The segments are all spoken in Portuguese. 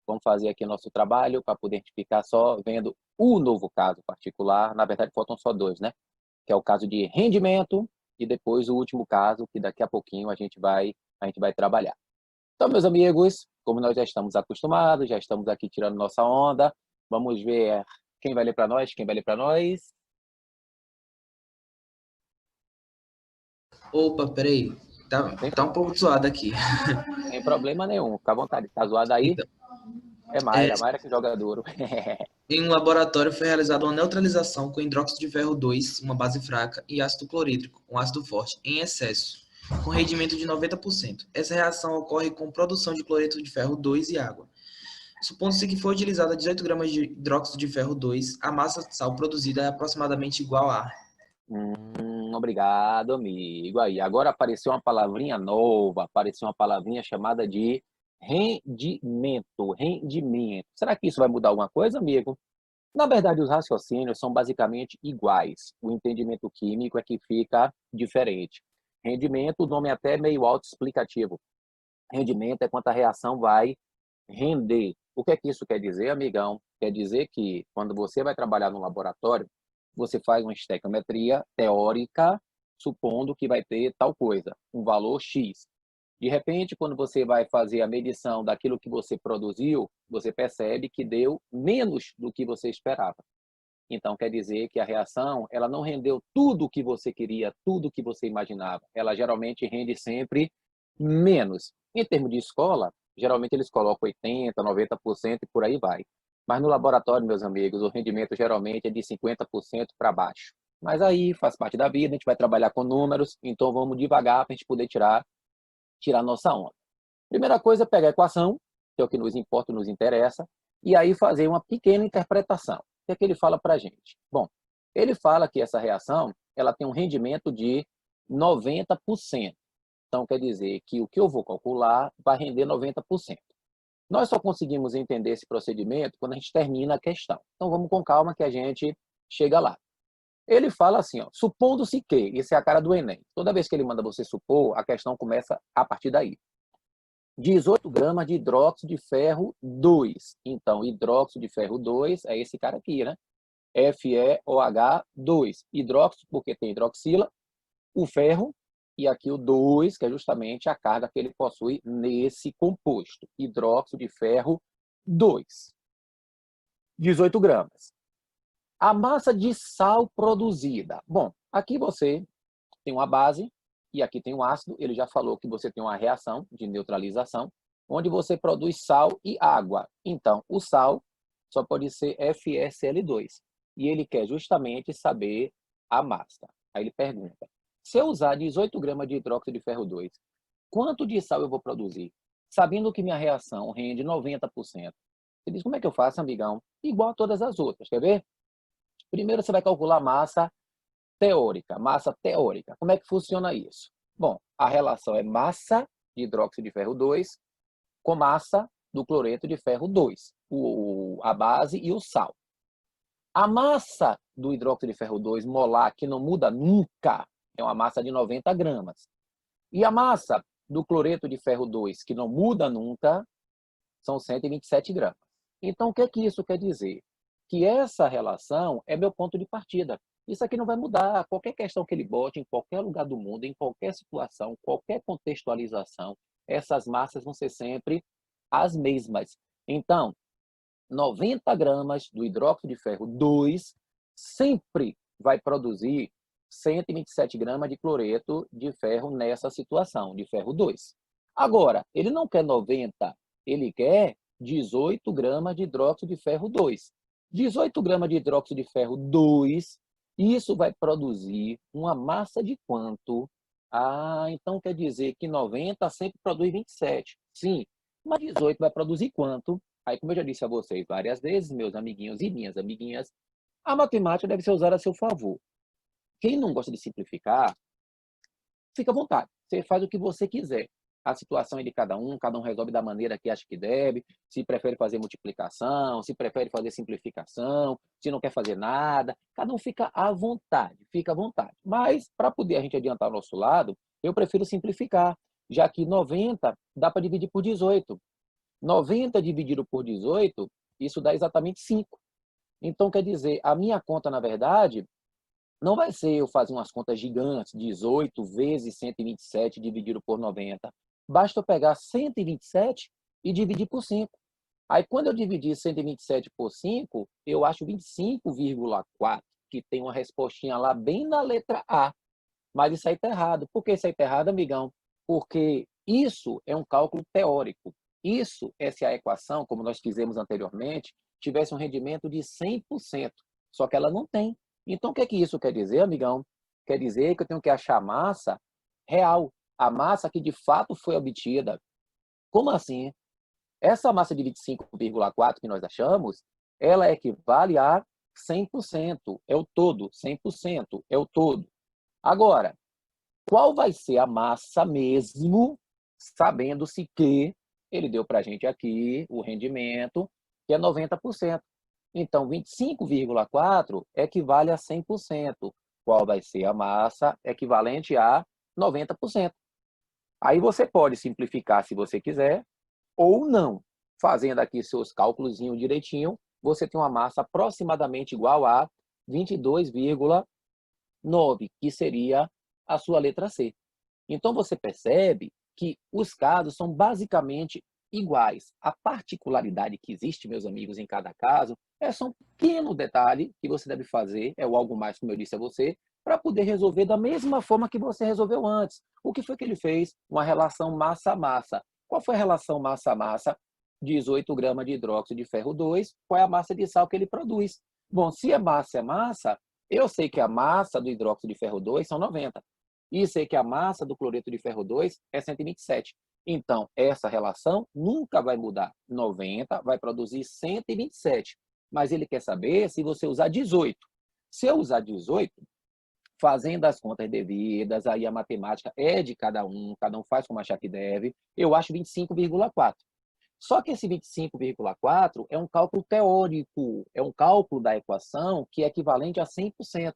Vamos fazer aqui nosso trabalho para poder ficar só vendo o novo caso particular. Na verdade, faltam só dois, né? Que é o caso de rendimento e depois o último caso, que daqui a pouquinho a gente vai trabalhar. Então, meus amigos, como nós já estamos acostumados, já estamos aqui tirando nossa onda, vamos ver quem vai ler para nós, quem vai ler para nós. Opa, peraí. Tá um pouco zoado aqui. Sem problema nenhum, fica à vontade. Tá zoado aí? Então, É é, Mayra, Mayra que joga duro. em um laboratório foi realizada uma neutralização com hidróxido de ferro 2, uma base fraca, e ácido clorídrico, um ácido forte, em excesso, com rendimento de 90%. Essa reação ocorre com produção de cloreto de ferro 2 e água. Supondo-se que foi utilizada 18 gramas de hidróxido de ferro 2, a massa de sal produzida é aproximadamente igual a... Obrigado, amigo. Aí, agora apareceu uma palavrinha nova, apareceu uma palavrinha chamada de rendimento, rendimento. Será que isso vai mudar alguma coisa, amigo? Na verdade, os raciocínios são basicamente iguais. O entendimento químico é que fica diferente. Rendimento, o nome é até meio autoexplicativo. Rendimento é quanto a reação vai render. O que é que isso quer dizer, amigão? Quer dizer que quando você vai trabalhar no laboratório, você faz uma estequiometria teórica, supondo que vai ter tal coisa, um valor X. De repente, quando você vai fazer a medição daquilo que você produziu, você percebe que deu menos do que você esperava. Então, quer dizer que a reação ela não rendeu tudo o que você queria, tudo o que você imaginava. Ela geralmente rende sempre menos. Em termos de escola, geralmente eles colocam 80%, 90% e por aí vai. Mas no laboratório, meus amigos, o rendimento geralmente é de 50% para baixo. Mas aí faz parte da vida, a gente vai trabalhar com números, então vamos devagar para a gente poder tirar nossa onda. Primeira coisa é pegar a equação, que é o que nos importa, nos interessa, e aí fazer uma pequena interpretação. O que é que ele fala para a gente? Bom, ele fala que essa reação ela tem um rendimento de 90%. Então, quer dizer que o que eu vou calcular vai render 90%. Nós só conseguimos entender esse procedimento quando a gente termina a questão. Então, vamos com calma que a gente chega lá. Ele fala assim, ó, supondo-se que, isso é a cara do Enem. Toda vez que ele manda você supor, a questão começa a partir daí. 18 gramas de hidróxido de ferro 2. Então, hidróxido de ferro 2 é esse cara aqui, né? FeOH2. Hidróxido, porque tem hidroxila, o ferro, e aqui o 2, que é justamente a carga que ele possui nesse composto. Hidróxido de ferro 2. 18 gramas. A massa de sal produzida. Bom, aqui você tem uma base, e aqui tem um ácido, ele já falou que você tem uma reação de neutralização, onde você produz sal e água. Então, o sal só pode ser FeSL2. E ele quer justamente saber a massa. Aí ele pergunta, se eu usar 18 gramas de hidróxido de ferro 2, quanto de sal eu vou produzir? Sabendo que minha reação rende 90%. Você diz, como é que eu faço, amigão? Igual a todas as outras, quer ver? Primeiro você vai calcular a massa teórica, massa teórica. Como é que funciona isso? Bom, a relação é massa de hidróxido de ferro 2 com massa do cloreto de ferro 2, a base e o sal. A massa do hidróxido de ferro 2 molar, que não muda nunca, é uma massa de 90 gramas. E a massa do cloreto de ferro 2, que não muda nunca, são 127 gramas. Então, o que é que isso quer dizer? Que essa relação é meu ponto de partida. Isso aqui não vai mudar. Qualquer questão que ele bote, em qualquer lugar do mundo, em qualquer situação, qualquer contextualização, essas massas vão ser sempre as mesmas. Então, 90 gramas do hidróxido de ferro 2 sempre vai produzir 127 gramas de cloreto de ferro nessa situação, de ferro 2. Agora, ele não quer 90, ele quer 18 gramas de hidróxido de ferro 2. 18 gramas de hidróxido de ferro 2, isso vai produzir uma massa de quanto? Ah, então quer dizer que 90 sempre produz 27. Sim, mas 18 vai produzir quanto? Aí, como eu já disse a vocês várias vezes, meus amiguinhos e minhas amiguinhas, a matemática deve ser usada a seu favor. Quem não gosta de simplificar, fica à vontade. Você faz o que você quiser. A situação é de cada um resolve da maneira que acha que deve, se prefere fazer multiplicação, se prefere fazer simplificação, se não quer fazer nada, cada um fica à vontade, fica à vontade. Mas, para poder a gente adiantar o nosso lado, eu prefiro simplificar, já que 90 dá para dividir por 18. 90 dividido por 18, isso dá exatamente 5. Então, quer dizer, a minha conta, na verdade, não vai ser eu fazer umas contas gigantes, 18 vezes 127 dividido por 90. Basta eu pegar 127 e dividir por 5. Aí, quando eu dividir 127 por 5, eu acho 25,4, que tem uma respostinha lá bem na letra A. Mas isso aí está errado. Por que isso aí está errado, amigão? Porque isso é um cálculo teórico. Isso é se a equação, como nós fizemos anteriormente, tivesse um rendimento de 100%. Só que ela não tem. Então, o que é que isso quer dizer, amigão? Quer dizer que eu tenho que achar a massa real, a massa que de fato foi obtida. Como assim? Essa massa de 25,4 que nós achamos, ela equivale a 100%. É o todo, 100% é o todo. Agora, qual vai ser a massa mesmo, sabendo-se que ele deu para a gente aqui o rendimento, que é 90%. Então, 25,4 equivale a 100%. Qual vai ser a massa equivalente a 90%? Aí você pode simplificar se você quiser, ou não. Fazendo aqui seus cálculos direitinho, você tem uma massa aproximadamente igual a 22,9, que seria a sua letra C. Então, você percebe que os casos são basicamente iguais. A particularidade que existe, meus amigos, em cada caso, é só um pequeno detalhe que você deve fazer, é o algo mais, como eu disse a você, para poder resolver da mesma forma que você resolveu antes. O que foi que ele fez? Uma relação massa-massa. Qual foi a relação massa-massa? 18 gramas de hidróxido de ferro 2. Qual é a massa de sal que ele produz? Bom, se é massa, eu sei que a massa do hidróxido de ferro 2 são 90. E sei que a massa do cloreto de ferro 2 é 127. Então, essa relação nunca vai mudar. 90 vai produzir 127. Mas ele quer saber se você usar 18. Se eu usar 18, fazendo as contas devidas, aí a matemática é de cada um faz como achar que deve, eu acho 25,4. Só que esse 25,4 é um cálculo teórico, é um cálculo da equação que é equivalente a 100%.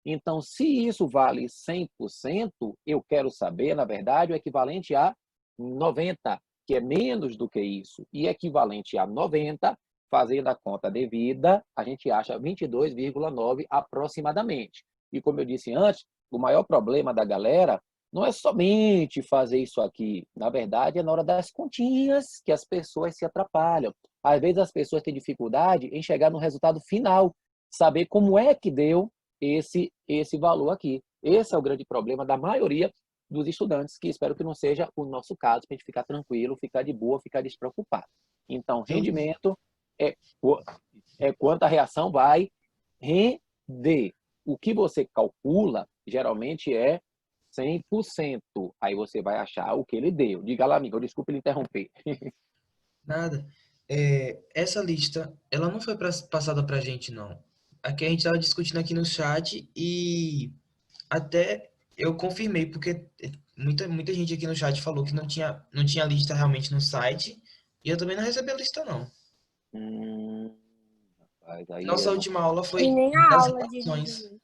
Então, se isso vale 100%, eu quero saber, na verdade, o equivalente a 90, que é menos do que isso. E equivalente a 90, fazendo a conta devida, a gente acha 22,9 aproximadamente. E como eu disse antes, o maior problema da galera não é somente fazer isso aqui. Na verdade, é na hora das continhas que as pessoas se atrapalham. Às vezes as pessoas têm dificuldade em chegar no resultado final, saber como é que deu esse valor aqui. Esse é o grande problema da maioria dos estudantes, que espero que não seja o nosso caso, para a gente ficar tranquilo, ficar de boa, ficar despreocupado. Então, rendimento é, é quanto a reação vai render. O que você calcula, geralmente, é 100%. Aí você vai achar o que ele deu. Diga lá, amigo, desculpe lhe interromper. Nada. Essa lista, ela não foi passada pra gente, não. Aqui a gente tava discutindo aqui no chat e até eu confirmei, porque muita gente aqui no chat falou que não tinha lista realmente no site e eu também não recebi a lista, não. Hum, rapaz, aí Nossa eu não. última aula E foi nem a das aula de reações, rendimento.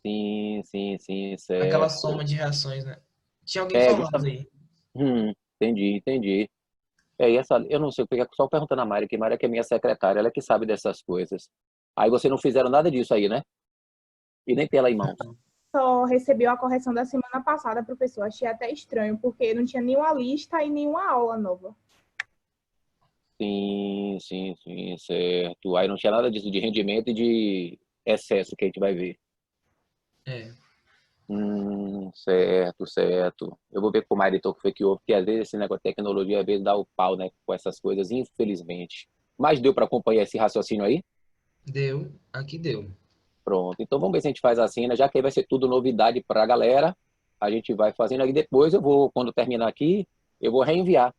Sim, sim, sim, aquela certo. soma de reações, né? Tinha alguém É, falando justamente. aí. Entendi, entendi. E essa, eu não sei, porque só perguntando a Mari, que Mari que é minha secretária, ela é que sabe dessas coisas. Aí vocês não fizeram nada disso aí, né? E nem tem ela em mãos. Só recebeu a correção da semana passada, professor. Achei até estranho, porque não tinha nenhuma lista e nenhuma aula nova. Sim, sim, sim, certo. Aí não tinha nada disso de rendimento e de excesso que a gente vai ver. É. Certo, certo. Eu vou ver com o Mariton que foi que houve, porque às vezes esse negócio de tecnologia às vezes dá o pau, né, com essas coisas, infelizmente. Mas deu para acompanhar esse raciocínio aí? Deu, aqui deu. Pronto. Então vamos ver se a gente faz assim, né? Já que aí vai ser tudo novidade para a galera, a gente vai fazendo aí depois eu vou, quando terminar aqui, eu vou reenviar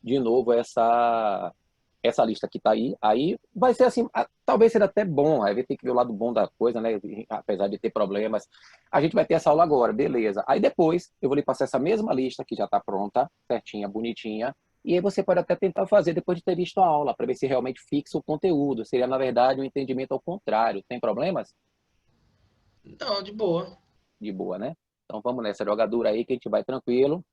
de novo essa lista que está aí. Aí vai ser assim, talvez seja até bom, aí vai ter que ver o lado bom da coisa, né? Apesar de ter problemas. A gente vai ter essa aula agora, beleza. Aí depois eu vou lhe passar essa mesma lista que já está pronta, certinha, bonitinha. E aí você pode até tentar fazer depois de ter visto a aula, para ver se realmente fixa o conteúdo. Seria, na verdade, um entendimento ao contrário. Tem problemas? Não, de boa. De boa, né? Então vamos nessa jogadura aí que a gente vai tranquilo.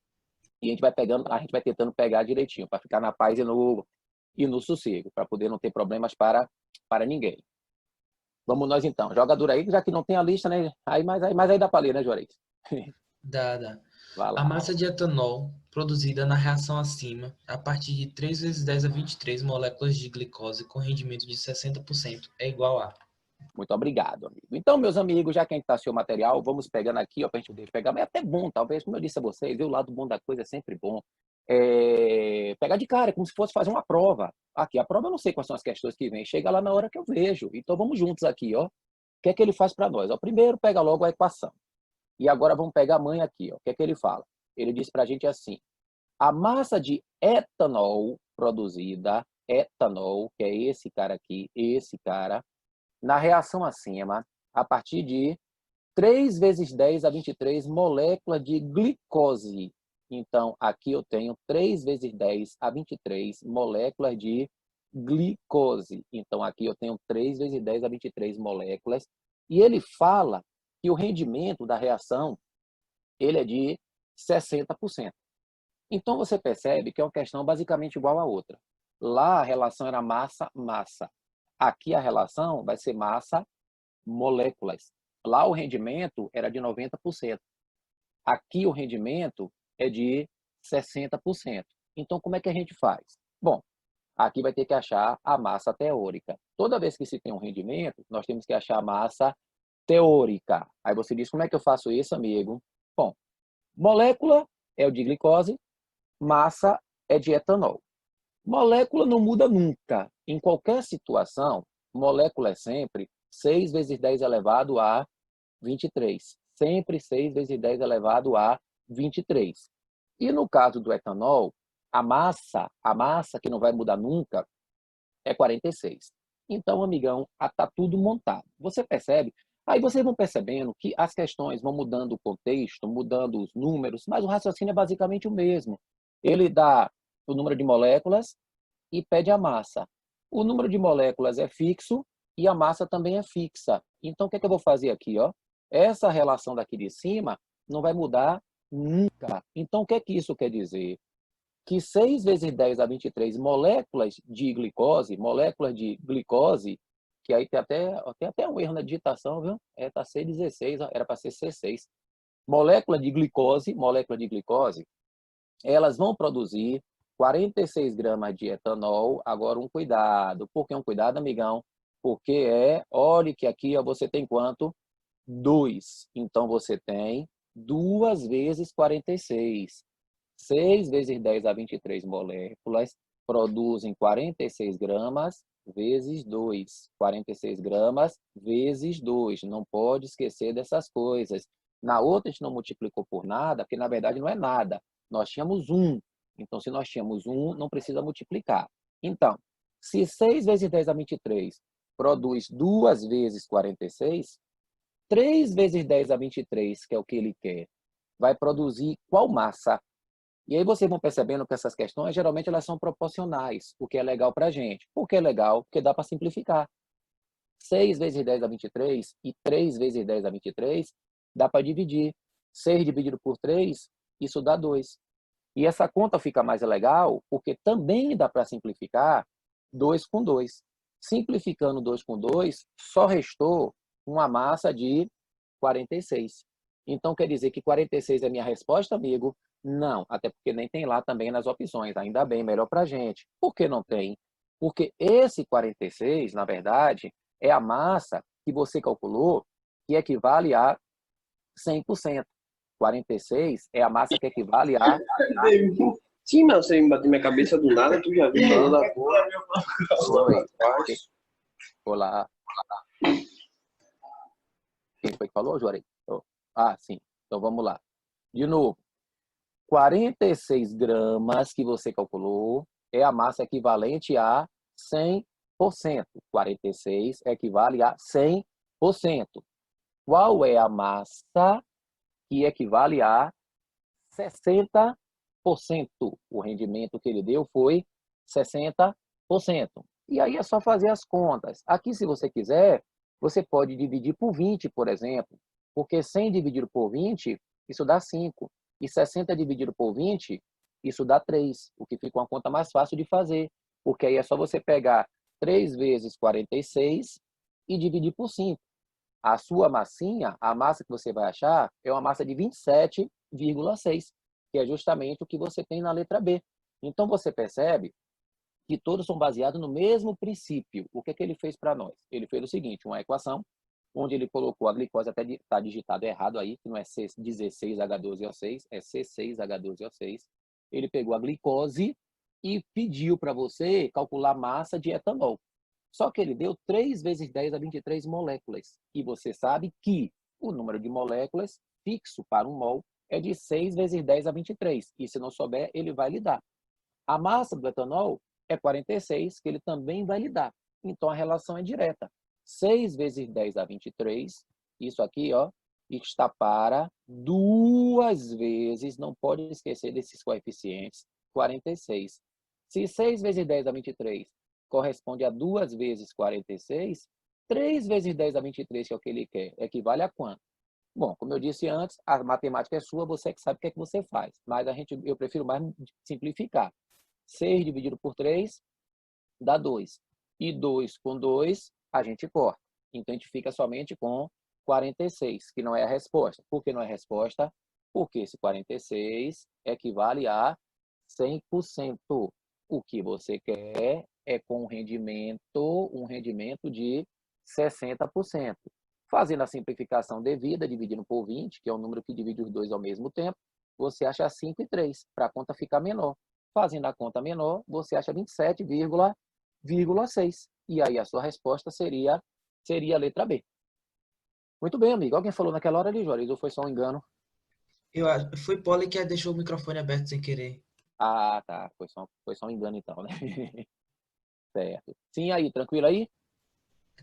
E a gente vai pegando, a gente vai tentando pegar direitinho, para ficar na paz e no sossego, para poder não ter problemas para ninguém. Vamos nós então. Joga dura aí, já que não tem a lista, né? Mas aí dá para ler, né, Juarez? Dá. Vai A lá. massa de etanol produzida na reação acima, a partir de 3 vezes 10 a 23 moléculas de glicose com rendimento de 60%, é igual a... Muito obrigado, amigo. Então, meus amigos, já que a gente está seu material, vamos pegando aqui, para a gente poder pegar. Mas é até bom, talvez, como eu disse a vocês, ver o lado bom da coisa é sempre bom. Pegar de cara, como se fosse fazer uma prova. Aqui, a prova eu não sei quais são as questões que vêm. Chega lá na hora que eu vejo. Então, vamos juntos aqui, ó. O que é que ele faz para nós? Ó, primeiro, pega logo a equação. E agora vamos pegar a mãe aqui, ó. O que é que ele fala? Ele diz para a gente assim: a massa de etanol produzida, etanol, que é esse cara aqui, esse cara, na reação acima, a partir de 3 vezes 10 a 23 moléculas de glicose. Então, aqui eu tenho 3 vezes 10 a 23 moléculas de glicose. Então, aqui eu tenho 3 vezes 10 a 23 moléculas. E ele fala que o rendimento da reação ele é de 60%. Então, você percebe que é uma questão basicamente igual à outra. Lá a relação era massa-massa. Aqui a relação vai ser massa-moléculas. Lá o rendimento era de 90%. Aqui o rendimento é de 60%. Então, como é que a gente faz? Bom, aqui vai ter que achar a massa teórica. Toda vez que se tem um rendimento, nós temos que achar a massa teórica. Aí você diz, como é que eu faço isso, amigo? Bom, molécula é o de glicose, massa é de etanol. Molécula não muda nunca. Em qualquer situação, molécula é sempre 6 vezes 10 elevado a 23. Sempre 6 vezes 10 elevado a 23. E no caso do etanol, a massa que não vai mudar nunca, é 46. Então, amigão, está tudo montado. Você percebe? Aí vocês vão percebendo que as questões vão mudando o contexto, mudando os números, mas o raciocínio é basicamente o mesmo. Ele dá o número de moléculas e pede a massa. O número de moléculas é fixo e a massa também é fixa. Então, o que é que eu vou fazer aqui? Ó? Essa relação daqui de cima não vai mudar nunca. Então, o que é que isso quer dizer? Que 6 vezes 10 a 23 moléculas de glicose, que aí tem até um erro na digitação, viu? Tá C16, era para ser C6. Molécula de glicose, elas vão produzir 46 gramas de etanol. Agora, um cuidado. Por que um cuidado, amigão? Porque olhe que aqui ó, você tem quanto? 2. Então, você tem 2 vezes 46. 6 vezes 10 a 23 moléculas produzem 46 gramas vezes 2. 46 gramas vezes 2. Não pode esquecer dessas coisas. Na outra, a gente não multiplicou por nada, porque, na verdade, não é nada. Nós tínhamos 1. Então, se nós tínhamos 1, não precisa multiplicar. Então, se 6 vezes 10 a 23 produz 2 vezes 46, 3 vezes 10 a 23, que é o que ele quer, vai produzir qual massa? E aí vocês vão percebendo que essas questões, geralmente, elas são proporcionais, o que é legal para a gente. Por que é legal? Porque dá para simplificar. 6 vezes 10 a 23 e 3 vezes 10 a 23, dá para dividir. 6 dividido por 3, isso dá 2. E essa conta fica mais legal, porque também dá para simplificar 2 com 2. Simplificando 2 com 2, só restou uma massa de 46. Então, quer dizer que 46 é minha resposta, amigo? Não, até porque nem tem lá também nas opções. Ainda bem, melhor para a gente. Por que não tem? Porque esse 46, na verdade, é a massa que você calculou que equivale a 100%. 46 é a massa que equivale a... Sim, mas você me bateu minha cabeça do nada, tu já viu falando da porra. Foi. Olá. Quem foi que falou, Juarez? Ah, sim. Então, vamos lá. De novo. 46 gramas que você calculou é a massa equivalente a 100%. 46 equivale a 100%. Qual é a massa que equivale a 60%? O rendimento que ele deu foi 60%. E aí é só fazer as contas. Aqui, se você quiser, você pode dividir por 20, por exemplo. Porque 100 dividido por 20, isso dá 5. E 60 dividido por 20, isso dá 3, o que fica uma conta mais fácil de fazer. Porque aí é só você pegar 3 vezes 46 e dividir por 5. A sua massinha, a massa que você vai achar, é uma massa de 27,6, que é justamente o que você tem na letra B. Então, você percebe que todos são baseados no mesmo princípio. O que é que ele fez para nós? Ele fez o seguinte, uma equação, onde ele colocou a glicose, até está digitado errado aí, que não é 16H12O6, é C6H12O6. Ele pegou a glicose e pediu para você calcular a massa de etanol. Só que ele deu 3 vezes 10 a 23 moléculas. E você sabe que o número de moléculas fixo para um mol é de 6 vezes 10 a 23. E se não souber, ele vai lhe dar. A massa do etanol é 46, que ele também vai lhe dar. Então, a relação é direta. 6 vezes 10 a 23, isso aqui, ó, está para 2 vezes, não pode esquecer desses coeficientes, 46. Se 6 vezes 10 a 23 corresponde a 2 vezes 46, 3 vezes 10 a 23, que é o que ele quer, equivale a quanto? Bom, como eu disse antes, a matemática é sua, você que sabe o que é que você faz. Mas eu prefiro mais simplificar. 6 dividido por 3 dá 2. E 2 com 2, a gente corta. Então, a gente fica somente com 46, que não é a resposta. Por que não é a resposta? Porque esse 46 equivale a 100%. O que você quer é com um rendimento de 60%. Fazendo a simplificação devida, dividindo por 20, que é o número que divide os dois ao mesmo tempo, você acha 5 e 3, para a conta ficar menor. Fazendo a conta menor, você acha 27,6. E aí a sua resposta seria a letra B. Muito bem, amigo. Alguém falou naquela hora ali, Juarez, ou foi só um engano? Eu acho, foi Polly que deixou o microfone aberto sem querer. Ah, tá. Foi só um engano então, né? Certo. Sim, aí, tranquilo aí?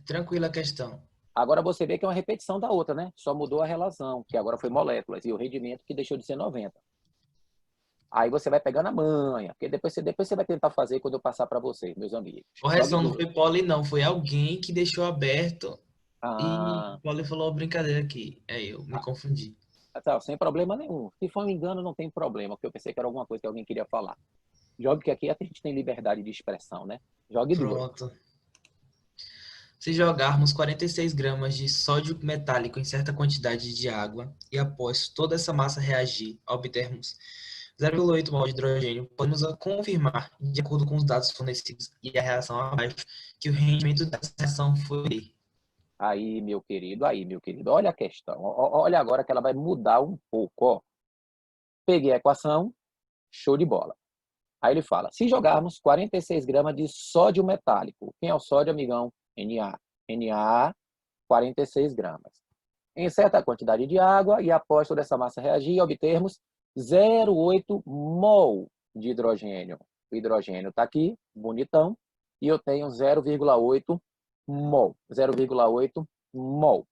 Tranquila a questão. Agora você vê que é uma repetição da outra, né? Só mudou a relação, que agora foi moléculas, e o rendimento que deixou de ser 90. Aí você vai pegando a manha, porque depois você vai tentar fazer quando eu passar para vocês, meus amigos. Correção, não Jogue foi Polly, não. Foi alguém que deixou aberto e Ah, Polly falou brincadeira aqui. É eu, me confundi. tá, sem problema nenhum. Se for um engano, não tem problema, porque eu pensei que era alguma coisa que alguém queria falar. Jogue, que aqui a gente tem liberdade de expressão, né? Jogue duas. Pronto. Se jogarmos 46 gramas de sódio metálico em certa quantidade de água e após toda essa massa reagir, obtermos 0,8 mol de hidrogênio, podemos confirmar, de acordo com os dados fornecidos e a reação abaixo, que o rendimento dessa reação foi. Aí, meu querido, olha a questão. Olha agora que ela vai mudar um pouco, ó. Peguei a equação, show de bola. Aí ele fala, se jogarmos 46 gramas de sódio metálico, quem é o sódio, amigão? Na. Na, 46 gramas. Em certa quantidade de água e após toda essa massa reagir, obtermos 0,8 mol de hidrogênio. O hidrogênio está aqui, bonitão, e eu tenho 0,8 mol. 0,8 mol.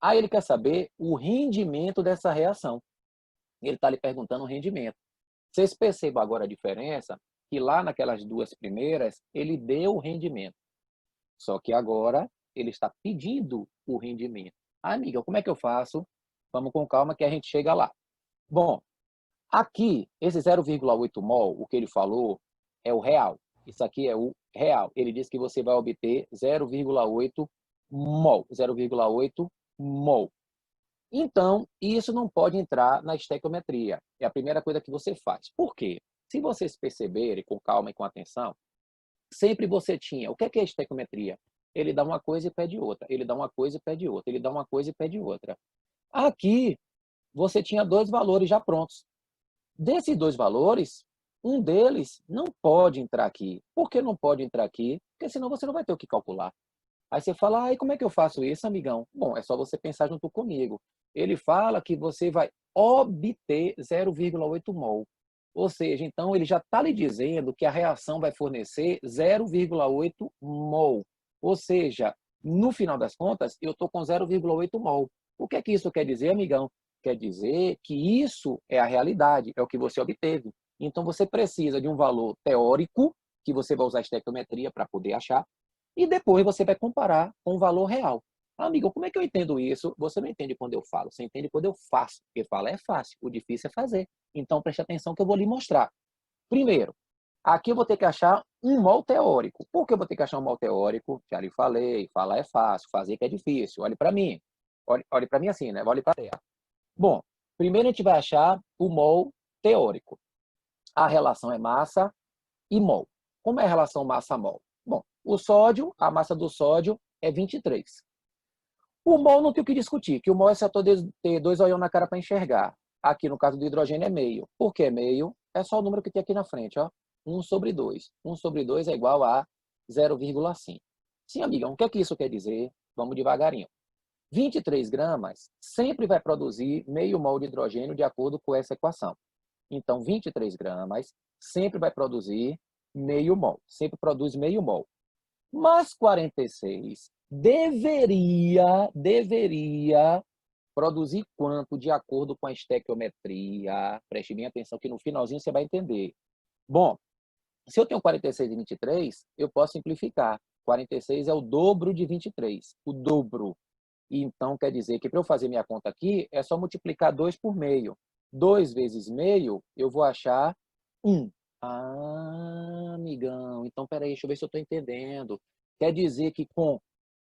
Aí ele quer saber o rendimento dessa reação. Ele está lhe perguntando o rendimento. Vocês percebam agora a diferença, que lá naquelas duas primeiras, ele deu o rendimento. Só que agora ele está pedindo o rendimento. Ah, amiga, como é que eu faço? Vamos com calma que a gente chega lá. Bom, aqui, esse 0,8 mol, o que ele falou, é o real. Isso aqui é o real. Ele diz que você vai obter 0,8 mol. 0,8 mol. Então, isso não pode entrar na estequiometria. É a primeira coisa que você faz. Por quê? Se vocês perceberem com calma e com atenção, sempre você tinha. O que é a estequiometria? Ele dá uma coisa e pede outra. Ele dá uma coisa e pede outra. Ele dá uma coisa e pede outra. Aqui, você tinha dois valores já prontos. Desses dois valores, um deles não pode entrar aqui. Por que não pode entrar aqui? Porque senão você não vai ter o que calcular. Aí você fala, e como é que eu faço isso, amigão? Bom, é só você pensar junto comigo. Ele fala que você vai obter 0,8 mol. Ou seja, então ele já está lhe dizendo que a reação vai fornecer 0,8 mol. Ou seja, no final das contas, eu estou com 0,8 mol. O que é que isso quer dizer, amigão? Quer dizer que isso é a realidade, é o que você obteve. Então você precisa de um valor teórico, que você vai usar a estequiometria para poder achar, e depois você vai comparar com o valor real. Amigo, como é que eu entendo isso? Você não entende quando eu falo, você entende quando eu faço. Porque falar é fácil, o difícil é fazer. Então, preste atenção que eu vou lhe mostrar. Primeiro, aqui eu vou ter que achar um mol teórico. Por que eu vou ter que achar um mol teórico? Já lhe falei, falar é fácil, fazer que é difícil. Olhe para mim. Olhe para mim assim, né? Olhe para a terra. Bom, primeiro a gente vai achar o mol teórico. A relação é massa e mol. Como é a relação massa-mol? Bom, o sódio, a massa do sódio é 23. O mol não tem o que discutir, que o mol é só ter dois olhos na cara para enxergar. Aqui, no caso do hidrogênio, é meio. Por que meio? É só o número que tem aqui na frente, ó. 1 sobre 2. 1 sobre 2 é igual a 0,5. Sim, amigão, o que é que isso quer dizer? Vamos devagarinho. 23 gramas sempre vai produzir meio mol de hidrogênio de acordo com essa equação. Então, 23 gramas sempre vai produzir meio mol. Sempre produz meio mol. Mas 46 deveria produzir quanto de acordo com a estequiometria? Preste bem atenção que no finalzinho você vai entender. Bom, se eu tenho 46 e 23, eu posso simplificar. 46 é o dobro de 23, o dobro. Então, quer dizer que para eu fazer minha conta aqui, é só multiplicar 2 por meio. 2 vezes meio, eu vou achar 1. Ah, amigão, então peraí, deixa eu ver se eu estou entendendo. Quer dizer que com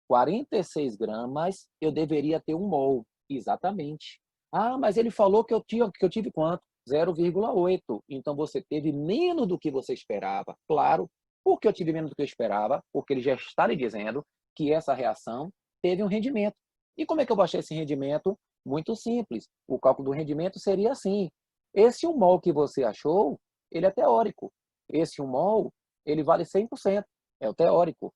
46 gramas, eu deveria ter 1 mol. Exatamente. Ah, mas ele falou que eu tive quanto? 0,8. Então, você teve menos do que você esperava. Claro. Por que eu tive menos do que eu esperava? Porque ele já está lhe dizendo que essa reação teve um rendimento. E como é que eu vou achar esse rendimento? Muito simples. O cálculo do rendimento seria assim. Esse 1 mol que você achou, ele é teórico. Esse 1 mol, ele vale 100%. É o teórico.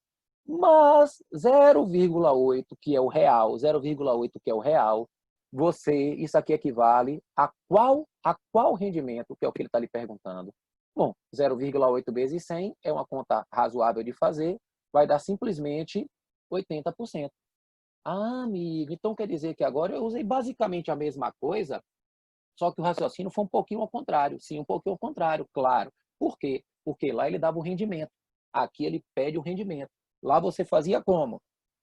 Mas 0,8, que é o real, 0,8 que é o real, isso aqui equivale a qual rendimento, que é o que ele está lhe perguntando. Bom, 0,8 vezes 100 é uma conta razoável de fazer, vai dar simplesmente 80%. Ah, amigo, então quer dizer que agora eu usei basicamente a mesma coisa, só que o raciocínio foi um pouquinho ao contrário. Sim, um pouquinho ao contrário, claro. Por quê? Porque lá ele dava o rendimento. Aqui ele pede o rendimento. Lá você fazia como?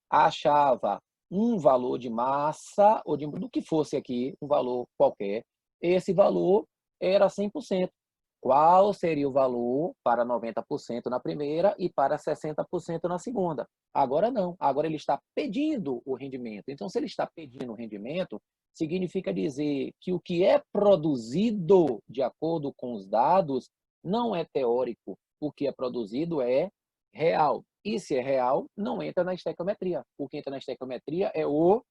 Achava um valor de massa, ou do que fosse aqui, um valor qualquer. Esse valor era 100%. Qual seria o valor para 90% na primeira e para 60% na segunda? Agora não. Agora ele está pedindo o rendimento. Então, se ele está pedindo o rendimento, significa dizer que o que é produzido de acordo com os dados não é teórico. O que é produzido é real. E se é real, não entra na estequiometria. O que entra na estequiometria é o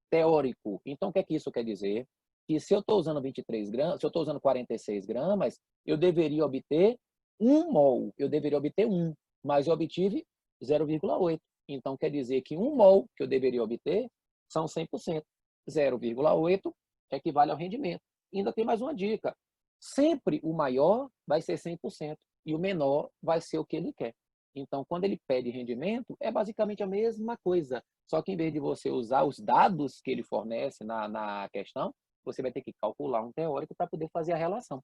teórico. Então, o que é que isso quer dizer? Que se eu estou usando 23 gramas, se eu estou usando 46 gramas, eu deveria obter 1 mol. Eu deveria obter 1, mas eu obtive 0,8. Então, quer dizer que 1 mol que eu deveria obter são 100%. 0,8 equivale ao rendimento. Ainda tem mais uma dica. Sempre o maior vai ser 100% e o menor vai ser o que ele quer. Então, quando ele pede rendimento, é basicamente a mesma coisa. Só que em vez de você usar os dados que ele fornece na questão, você vai ter que calcular um teórico para poder fazer a relação.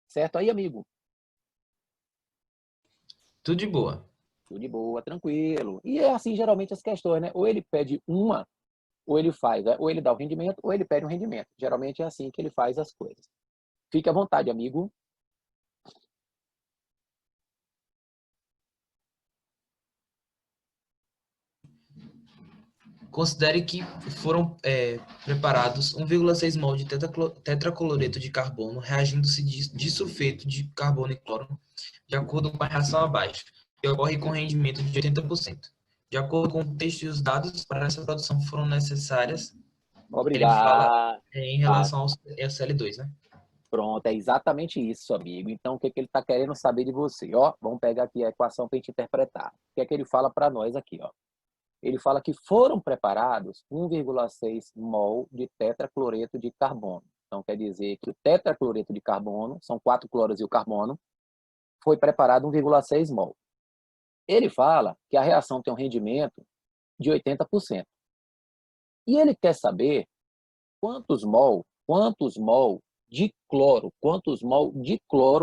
Certo aí, amigo? Tudo de boa. Tudo de boa, tranquilo. E é assim geralmente as questões, né? Ou ele pede uma, ou ele faz, ou ele dá o rendimento, ou ele pede um rendimento. Geralmente é assim que ele faz as coisas. Fique à vontade, amigo. Considere que foram preparados 1,6 mol de tetracloreto de carbono reagindo-se disulfeto de carbono e cloro de acordo com a reação abaixo, que ocorre com rendimento de 80%. De acordo com o texto e os dados para essa produção foram necessárias, ele fala Obrigado. em relação ao CL2, né? Pronto, é exatamente isso, amigo. Então, o que ele está querendo saber de você? Ó, vamos pegar aqui a equação para a gente interpretar. O que é que ele fala para nós aqui? Ó? Ele fala que foram preparados 1,6 mol de tetracloreto de carbono. Então, quer dizer que o tetracloreto de carbono, são 4 cloros e o carbono, foi preparado 1,6 mol. Ele fala que a reação tem um rendimento de 80%. E ele quer saber quantos mol de cloro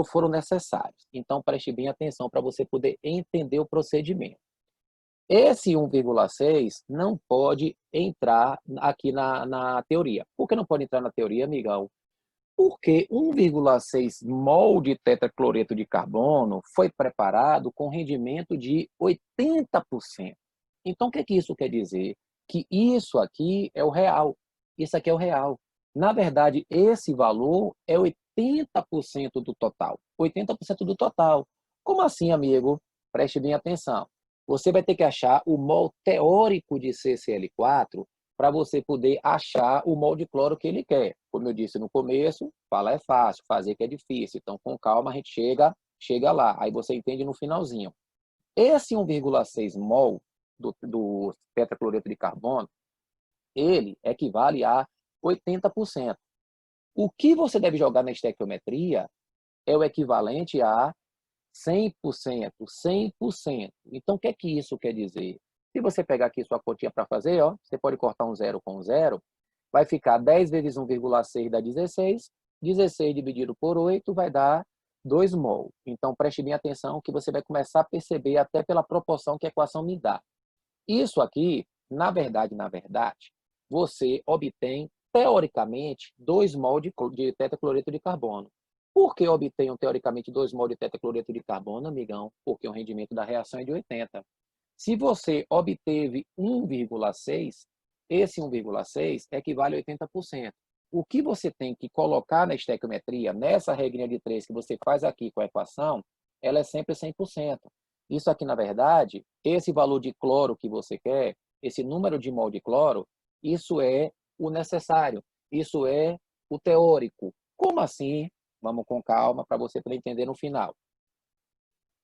foram necessários. Então, preste bem atenção para você poder entender o procedimento. Esse 1,6 não pode entrar aqui na teoria. Por que não pode entrar na teoria, amigão? Porque 1,6 mol de tetracloreto de carbono foi preparado com rendimento de 80%. Então, o que isso quer dizer? Que isso aqui é o real. Isso aqui é o real. Na verdade, esse valor é 80% do total. 80% do total. Como assim, amigo? Preste bem atenção. Você vai ter que achar o mol teórico de CCl4 para você poder achar o mol de cloro que ele quer. Como eu disse no começo, falar é fácil, fazer que é difícil. Então, com calma, a gente chega lá. Aí você entende no finalzinho. Esse 1,6 mol do tetracloreto de carbono, ele equivale a 80%. O que você deve jogar na estequiometria é o equivalente a 100%, 100%. Então, o que é que isso quer dizer? Se você pegar aqui sua continha para fazer, ó, você pode cortar um zero com um zero, vai ficar 10 vezes 1,6 dá 16, 16 dividido por 8 vai dar 2 mol. Então, preste bem atenção que você vai começar a perceber até pela proporção que a equação me dá. Isso aqui, na verdade, você obtém, teoricamente, 2 mol de tetracloreto de carbono. Por que obtenho, teoricamente, 2 mol de tetracloreto de carbono, amigão? Porque o rendimento da reação é de 80. Se você obteve 1,6, esse 1,6 equivale a 80%. O que você tem que colocar na estequiometria, nessa regrinha de 3 que você faz aqui com a equação, ela é sempre 100%. Isso aqui, na verdade, esse valor de cloro que você quer, esse número de mol de cloro, isso é o necessário, isso é o teórico. Como assim? Vamos com calma para você poder entender no final.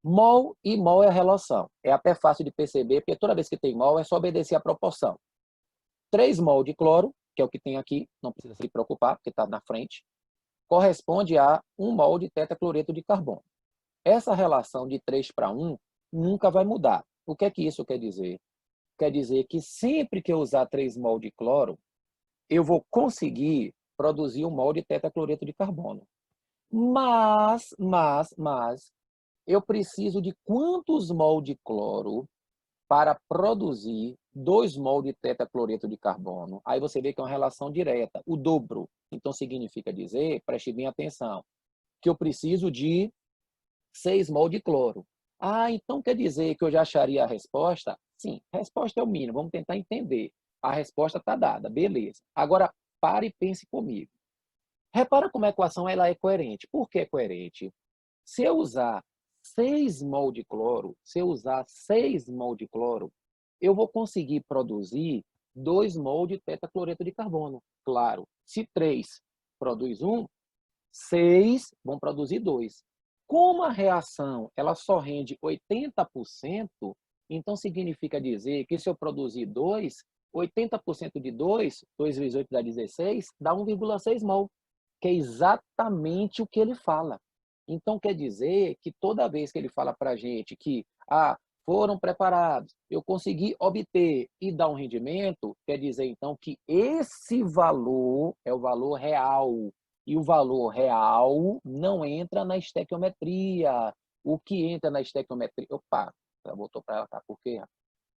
Mol e mol é a relação. É até fácil de perceber, porque toda vez que tem mol é só obedecer a proporção. 3 mol de cloro, que é o que tem aqui, não precisa se preocupar, porque está na frente, corresponde a 1 mol de tetracloreto de carbono. Essa relação de 3 para 1 nunca vai mudar. O que é que isso quer dizer? Quer dizer que sempre que eu usar 3 mol de cloro, eu vou conseguir produzir 1 mol de tetracloreto de carbono. Mas, eu preciso de quantos mol de cloro para produzir 2 mol de tetracloreto de carbono? Aí você vê que é uma relação direta, o dobro. Então, significa dizer, preste bem atenção, que eu preciso de 6 mol de cloro. Ah, então quer dizer que eu já acharia a resposta? Sim, a resposta é o mínimo, vamos tentar entender. A resposta está dada, beleza. Agora, pare e pense comigo. Repara como a equação ela é coerente. Por que é coerente? Se eu usar 6 mol de cloro, eu vou conseguir produzir 2 mol de tetracloreto de carbono. Claro, se 3 produz 1, 6 vão produzir 2. Como a reação ela só rende 80%, então significa dizer que se eu produzir 2, 80% de 2, 2 vezes 8 dá 16, dá 1,6 mol, que é exatamente o que ele fala. Então quer dizer que toda vez que ele fala para a gente que foram preparados, eu consegui obter e dar um rendimento, quer dizer então que esse valor é o valor real. E o valor real não entra na estequiometria. O que entra na estequiometria... Opa, voltou para cá, por quê?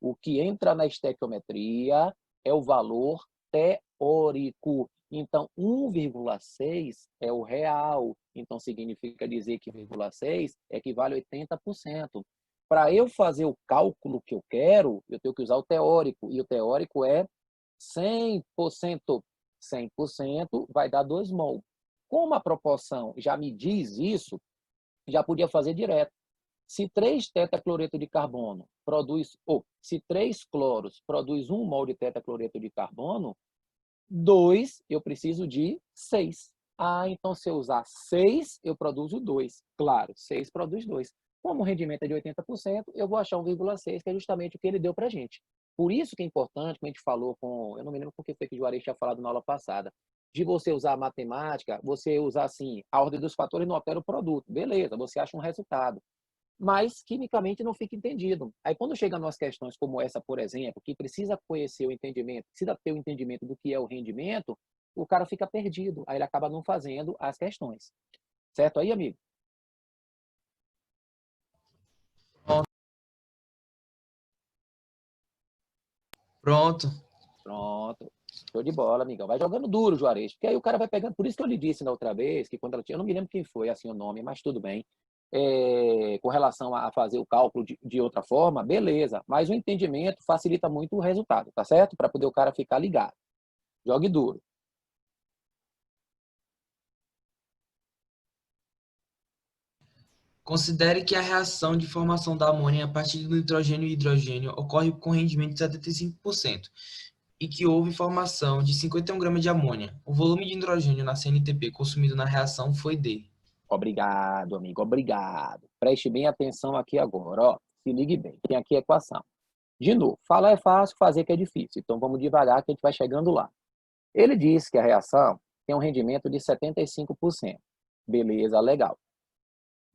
O que entra na estequiometria é o valor teórico. Então, 1,6 é o real. Então, significa dizer que 1,6 equivale a 80%. Para eu fazer o cálculo que eu quero, eu tenho que usar o teórico. E o teórico é 100%. 100% vai dar 2 mol. Como a proporção já me diz isso, já podia fazer direto. Se 3 tetracloreto de carbono produz, ou se 3 cloros produz 1 mol de tetracloreto de carbono, 2 eu preciso de 6. Então se eu usar 6, eu produzo 2. Claro, 6 produz 2. Como o rendimento é de 80%, eu vou achar 1,6, que é justamente o que ele deu para a gente. Por isso que é importante, como a gente falou eu não me lembro porque foi que o Juarez tinha falado na aula passada, de você usar a matemática, você usar assim, a ordem dos fatores não altera o produto. Beleza, você acha um resultado. Mas quimicamente não fica entendido. Aí quando chega nas questões como essa, por exemplo, que precisa conhecer o entendimento, precisa ter o entendimento do que é o rendimento, o cara fica perdido. Aí ele acaba não fazendo as questões. Certo aí, amigo? Pronto. Pronto. Show de bola, amigão. Vai jogando duro, Juarez, porque aí o cara vai pegando. Por isso que eu lhe disse na outra vez, que quando ela tinha. Eu não me lembro quem foi, assim, o nome, mas tudo bem. Com relação a fazer o cálculo de outra forma, beleza. Mas o entendimento facilita muito o resultado, tá certo? Para poder o cara ficar ligado. Jogue duro. Considere que a reação de formação da amônia a partir do nitrogênio e hidrogênio ocorre com rendimento de 75% e que houve formação de 51 gramas de amônia. O volume de hidrogênio na CNTP consumido na reação foi D. Obrigado, amigo. Obrigado. Preste bem atenção aqui agora. Ó. Se ligue bem. Tem aqui a equação. De novo, falar é fácil, fazer que é difícil. Então vamos devagar que a gente vai chegando lá. Ele diz que a reação tem um rendimento de 75%. Beleza, legal.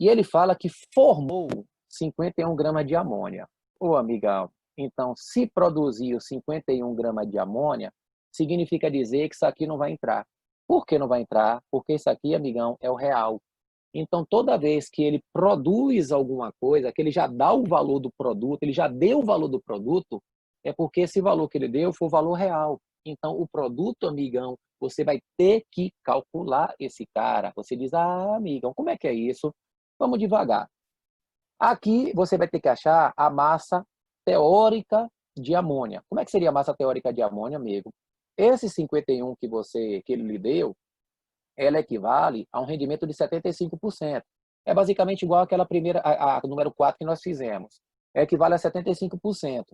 E ele fala que formou 51 gramas de amônia. Ô, amigão, então, se produzir os 51 gramas de amônia, significa dizer que isso aqui não vai entrar. Por que não vai entrar? Porque isso aqui, amigão, é o real. Então, toda vez que ele produz alguma coisa, que ele já dá o valor do produto, ele já deu o valor do produto, é porque esse valor que ele deu foi o valor real. Então, o produto, amigão, você vai ter que calcular esse cara. Você diz, amigão, como é que é isso? Vamos devagar. Aqui você vai ter que achar a massa teórica de amônia. Como é que seria a massa teórica de amônia, amigo? Esse 51 que ele lhe deu, ela equivale a um rendimento de 75%. É basicamente igual àquela primeira, a número 4 que nós fizemos. Equivale a 75%.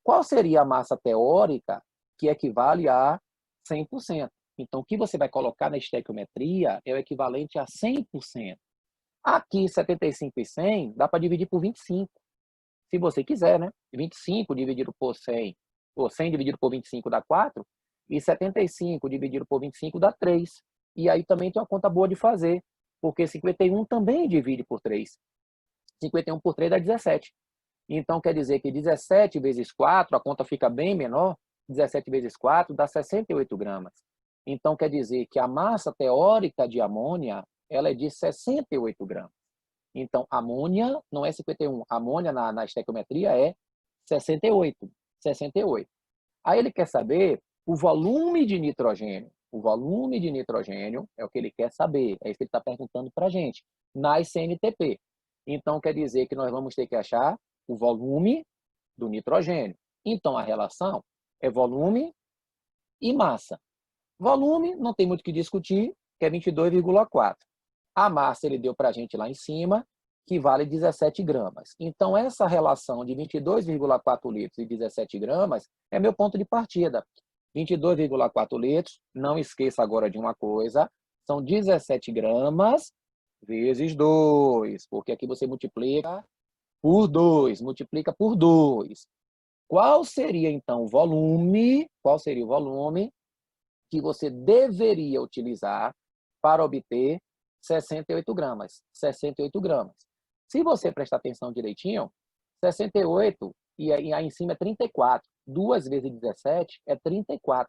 Qual seria a massa teórica que equivale a 100%? Então, o que você vai colocar na estequiometria é o equivalente a 100%. Aqui, 75 e 100, dá para dividir por 25. Se você quiser, né? 25 dividido por 100, ou 100 dividido por 25 dá 4, e 75 dividido por 25 dá 3. E aí também tem uma conta boa de fazer, porque 51 também divide por 3. 51 por 3 dá 17. Então, quer dizer que 17 vezes 4, a conta fica bem menor, 17 vezes 4 dá 68 gramas. Então, quer dizer que a massa teórica de amônia ela é de 68 gramas. Então, amônia não é 51. Amônia na estequiometria é 68. 68. Aí ele quer saber o volume de nitrogênio. O volume de nitrogênio é o que ele quer saber. É isso que ele está perguntando para a gente. Nas CNTP. Então, quer dizer que nós vamos ter que achar o volume do nitrogênio. Então, a relação é volume e massa. Volume, não tem muito o que discutir, que é 22,4. A massa ele deu para a gente lá em cima, que vale 17 gramas. Então, essa relação de 22,4 litros e 17 gramas é meu ponto de partida. 22,4 litros, não esqueça agora de uma coisa, são 17 gramas vezes 2, porque aqui você multiplica por 2, multiplica por 2. Qual seria, então, o volume? Qual seria o volume que você deveria utilizar para obter 68 gramas. 68 gramas. Se você prestar atenção direitinho, 68 e aí em cima é 34. 2 vezes 17 é 34.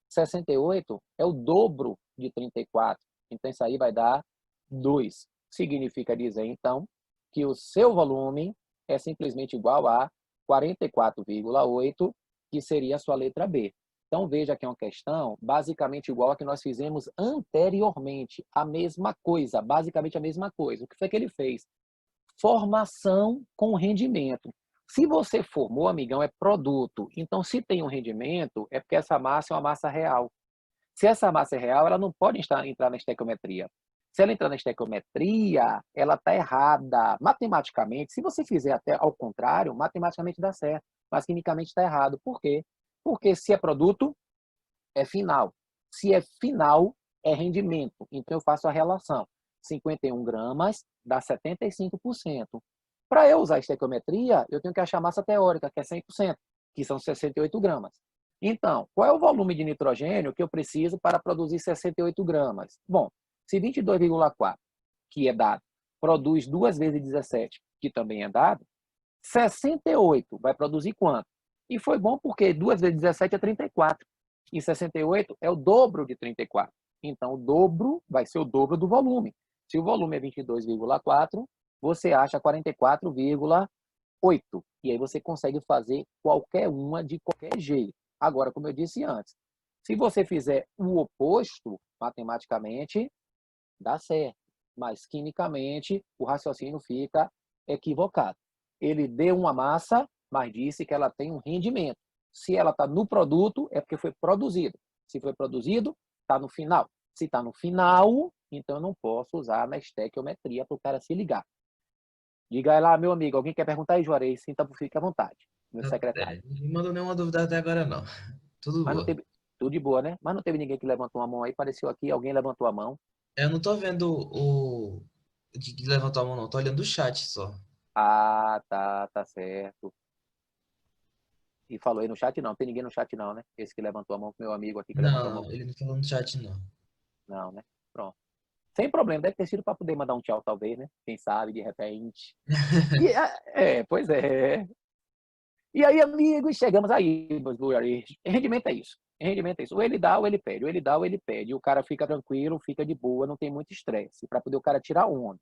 68 é o dobro de 34. Então, isso aí vai dar 2. Significa dizer, então, que o seu volume é simplesmente igual a 44,8, que seria a sua letra B. Então, veja que é uma questão basicamente igual a que nós fizemos anteriormente. A mesma coisa, basicamente a mesma coisa. O que foi que ele fez? Formação com rendimento. Se você formou, amigão, é produto. Então, se tem um rendimento, é porque essa massa é uma massa real. Se essa massa é real, ela não pode entrar na estequiometria. Se ela entrar na estequiometria, ela está errada. Matematicamente, se você fizer até ao contrário, matematicamente dá certo. Mas quimicamente está errado. Por quê? Porque se é produto, é final. Se é final, é rendimento. Então, eu faço a relação. 51 gramas dá 75%. Para eu usar a estequiometria, eu tenho que achar a massa teórica, que é 100%, que são 68 gramas. Então, qual é o volume de nitrogênio que eu preciso para produzir 68 gramas? Bom, se 22,4, que é dado, produz 2 vezes 17, que também é dado, 68 vai produzir quanto? E foi bom porque 2 vezes 17 é 34. E 68 é o dobro de 34. Então, o dobro vai ser o dobro do volume. Se o volume é 22,4, você acha 44,8. 8. E aí você consegue fazer qualquer uma de qualquer jeito. Agora, como eu disse antes, se você fizer o oposto, matematicamente, dá certo. Mas, quimicamente, o raciocínio fica equivocado. Ele deu uma massa, mas disse que ela tem um rendimento. Se ela está no produto, é porque foi produzido. Se foi produzido, está no final. Se está no final, então eu não posso usar na estequiometria para o cara se ligar. Diga aí lá, meu amigo, alguém quer perguntar aí, Juarez? Fique à vontade, meu secretário. Não me mandou nenhuma dúvida até agora, não. Tudo Mas não boa. teve, tudo de boa, né? Mas não teve ninguém que levantou a mão aí, apareceu aqui, alguém levantou a mão. Eu não tô vendo o que levantou a mão, não. Tô olhando o chat só. Ah, tá certo. E falou aí no chat, não. Tem ninguém no chat, não, né? Esse que levantou a mão, meu amigo aqui que levantou a mão. Não, ele não falou no chat, não. Não, né? Pronto. Sem problema, deve ter sido para poder mandar um tchau, talvez, né? Quem sabe, de repente. Pois é. E aí, amigos, chegamos aí, meus Juarez. Rendimento é isso. Rendimento é isso. Ou ele dá ou ele pede. Ou ele dá ou ele pede. E o cara fica tranquilo, fica de boa, não tem muito estresse. Para poder o cara tirar onda.